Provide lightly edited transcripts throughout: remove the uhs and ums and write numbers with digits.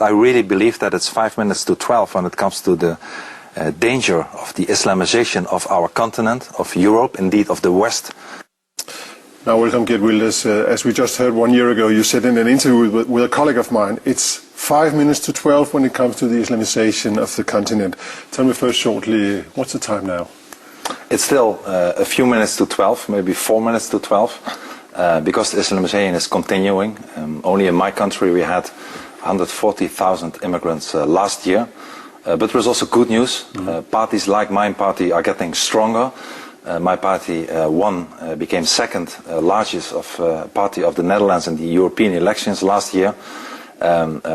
I really believe that it's 5 minutes to 12 when it comes to the danger of the Islamization of our continent, of Europe, indeed of the West. Now, welcome, Geert Wilders. As we just heard 1 year ago, you said in an interview with a colleague of mine, it's 5 minutes to 12 when it comes to the Islamization of the continent. Tell me first shortly, what's the time now? It's still a few minutes to 12, maybe 4 minutes to 12, because the Islamization is continuing. Only in my country we had 140,000 immigrants last year. But there's also good news. Parties like my party are getting stronger. My party became second largest party of the Netherlands in the European elections last year.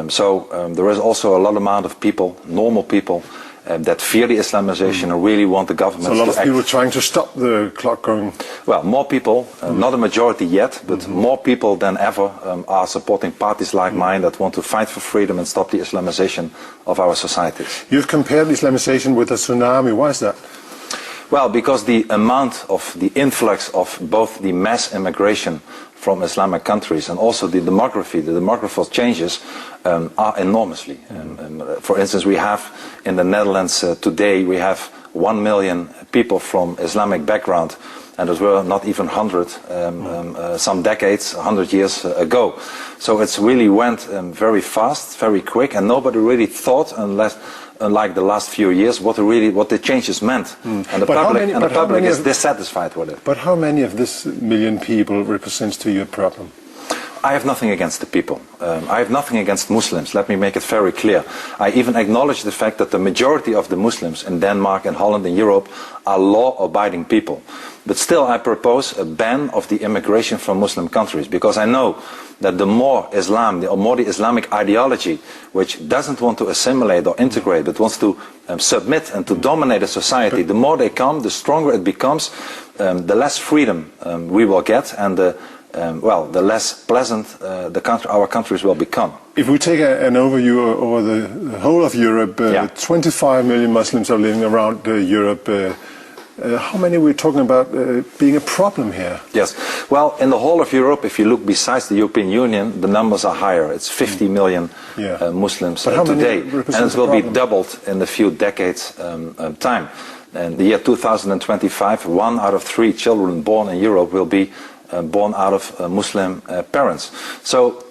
So there is also a lot amount of people, normal people, that fear the Islamization and really want the government to act. So a lot of people trying to stop the clock going. Well, more people, not a majority yet, but more people than ever are supporting parties like mine that want to fight for freedom and stop the Islamization of our societies. You've compared Islamization with a tsunami. Why is that? Well, because the amount of the influx of both the mass immigration from Islamic countries and also the demographical changes are enormously. For instance, we have in the Netherlands today, we have 1 million people from Islamic background, and those were not even 100 some decades, 100 years ago. So it's really went very fast, very quick, and nobody really thought, unlike the last few years, what the changes meant. And the public is dissatisfied with it. But how many of this million people represents to you a problem? I have nothing against the people. I have nothing against Muslims. Let me make it very clear. I even acknowledge the fact that the majority of the Muslims in Denmark and Holland and Europe are law-abiding people. But still I propose a ban of the immigration from Muslim countries, because I know that the more Islam, the more the Islamic ideology, which doesn't want to assimilate or integrate, but wants to submit and to dominate a society, the more they come, the stronger it becomes, the less freedom we will get, and the less pleasant our countries will become. If we take an overview over the whole of Europe, 25 million Muslims are living around Europe. How many are we talking about being a problem here? Yes. Well, in the whole of Europe, if you look besides the European Union, the numbers are higher. It's 50 million Muslims today. And it will be doubled in a few decades' time. In the year 2025, 1 out of 3 children born in Europe will be born out of Muslim parents. So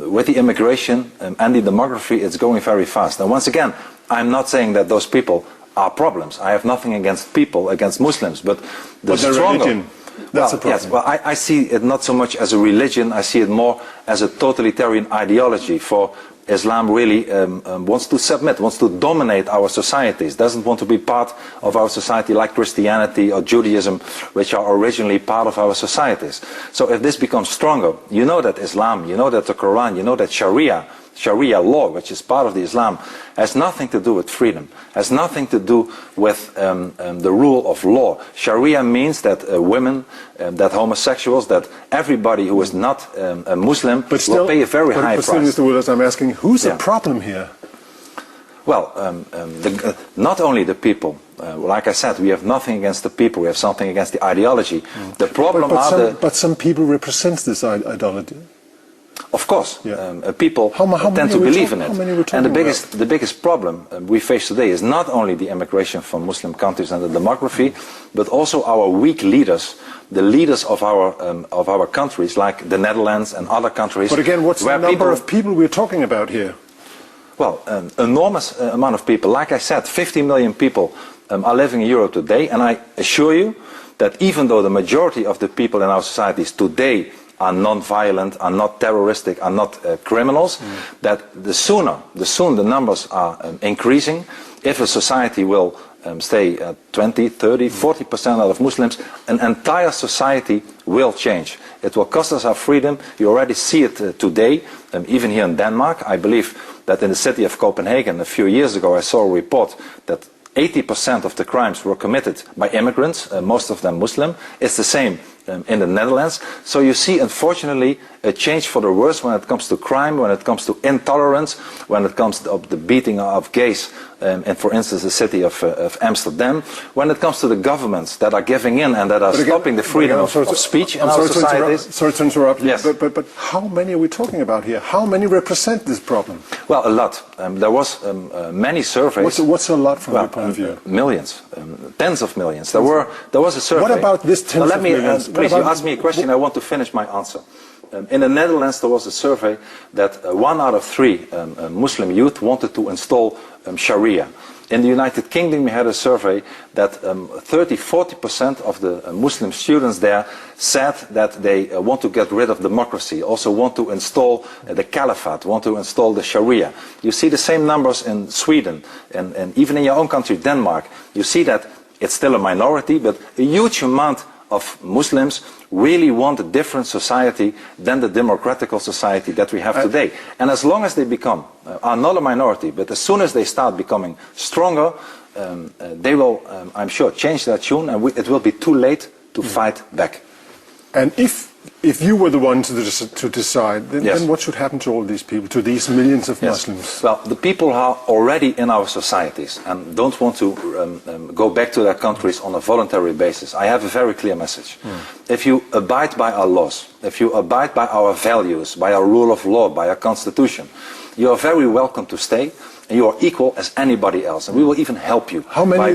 with the immigration and the demography, it's going very fast. And once again, I'm not saying that those people are problems. I have nothing against people, against Muslims, but the stronger religion, that's a problem. Yes, well, I see it not so much as a religion, I see it more as a totalitarian ideology. For Islam really wants to submit, wants to dominate our societies, doesn't want to be part of our society like Christianity or Judaism, which are originally part of our societies. So if this becomes stronger, you know that Islam, you know that the Quran, you know that Sharia law, which is part of the Islam, has nothing to do with freedom, has nothing to do with the rule of law. Sharia means that women, that homosexuals, that everybody who is not a Muslim will pay a very high price. But still, Mr. Wilders, I'm asking, who's the problem here? Well, not only the people. Like I said, we have nothing against the people, we have something against the ideology. The problem but some people represent this ideology. Of course, people tend to believe in it. And the biggest problem we face today is not only the immigration from Muslim countries and the demography, but also our weak leaders, the leaders of our countries, like the Netherlands and other countries. But again, what's the number of people we're talking about here? Well, an enormous amount of people. Like I said, 50 million people are living in Europe today, and I assure you that even though the majority of the people in our societies today are non-violent, are not terroristic, are not criminals, that soon the numbers are increasing. If a society will stay at 20, 30, 40% out of Muslims, an entire society will change. It will cost us our freedom. You already see it today, even here in Denmark. I believe that in the city of Copenhagen a few years ago I saw a report that 80% of the crimes were committed by immigrants, most of them Muslim. It's the same in the Netherlands. So you see, unfortunately, a change for the worse when it comes to crime, when it comes to intolerance, when it comes to the beating of gays and for instance the city of Amsterdam. When it comes to the governments that are giving in and that are stopping the freedom of speech in our societies. Sorry to interrupt. Yes. But how many are we talking about here? How many represent this problem? Well, a lot. There was many surveys. What's a lot from your point of view? Millions, tens of millions. There was a survey. What about this tens of millions? Please, you ask me a question. I want to finish my answer. In the Netherlands, there was a survey that 1 out of 3 Muslim youth wanted to install Sharia. In the United Kingdom, we had a survey that 30–40% of the Muslim students there said that they want to get rid of democracy, also want to install the caliphate, want to install the Sharia. You see the same numbers in Sweden and even in your own country, Denmark. You see that it's still a minority, but a huge amount of Muslims really want a different society than the democratical society that we have today. And as long as they are not a minority, but as soon as they start becoming stronger, they will, I'm sure, change their tune, and it will be too late to fight back. And if you were the one to decide, then what should happen to all these people, to these millions of Muslims? Well, the people are already in our societies and don't want to go back to their countries on a voluntary basis. I have a very clear message. If you abide by our laws, if you abide by our values, by our rule of law, by our constitution, you are very welcome to stay. And you are equal as anybody else, and we will even help you. How many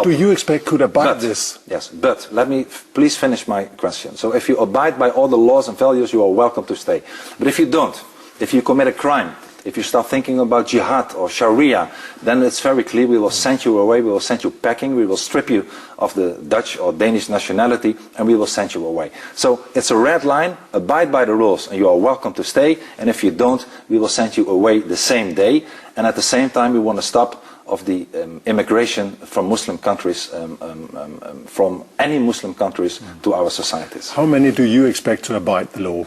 do you expect could abide this? Yes, but let me please finish my question. So if you abide by all the laws and values, you are welcome to stay. But if you don't, if you commit a crime, if you start thinking about jihad or Sharia, then it's very clear we will send you away, we will send you packing, we will strip you of the Dutch or Danish nationality, and we will send you away. So it's a red line, abide by the rules, and you are welcome to stay, and if you don't, we will send you away the same day, and at the same time we want to stop of the immigration from Muslim countries, from any Muslim countries to our societies. How many do you expect to abide the law?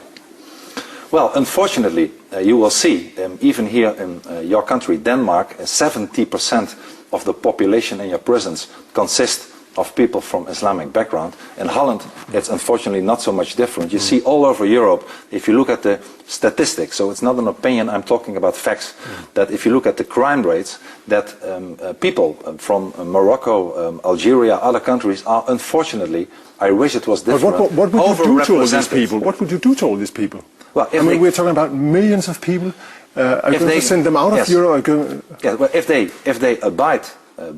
Well, unfortunately, you will see, even here in your country, Denmark, 70% of the population in your prisons consist of people from Islamic background. In Holland, it's unfortunately not so much different. You see all over Europe, if you look at the statistics, so it's not an opinion, I'm talking about facts, that if you look at the crime rates, that people from Morocco, Algeria, other countries are unfortunately, I wish it was different, but what would you do to all these people? What would you do to all these people? Well, we're talking about millions of people. Are you going to send them out of Europe? Well, if they abide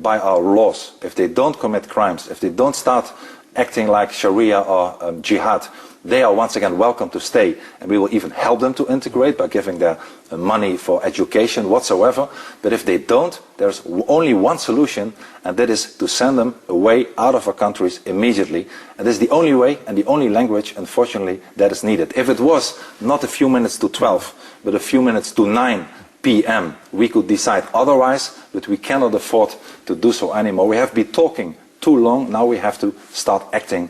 by our laws, if they don't commit crimes, if they don't start acting like Sharia or jihad, they are once again welcome to stay, and we will even help them to integrate by giving them money for education whatsoever. But if they don't, there's only one solution, and that is to send them away out of our countries immediately. And this is the only way and the only language, unfortunately, that is needed. If it was not a few minutes to 12, but a few minutes to 9 p.m., we could decide otherwise, but we cannot afford to do so anymore. We have been talking too long, now we have to start acting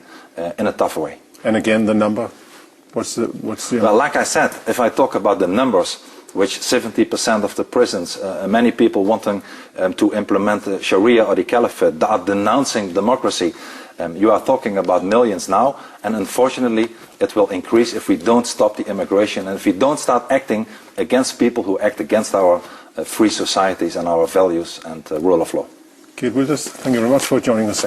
in a tougher way. And again, the number? What's the Well, like I said, if I talk about the numbers, which 70% of the prisons, many people wanting to implement the Sharia or the Caliphate, are denouncing democracy, you are talking about millions now, and unfortunately it will increase if we don't stop the immigration and if we don't start acting against people who act against our free societies and our values and rule of law. Geert, thank you very much for joining us.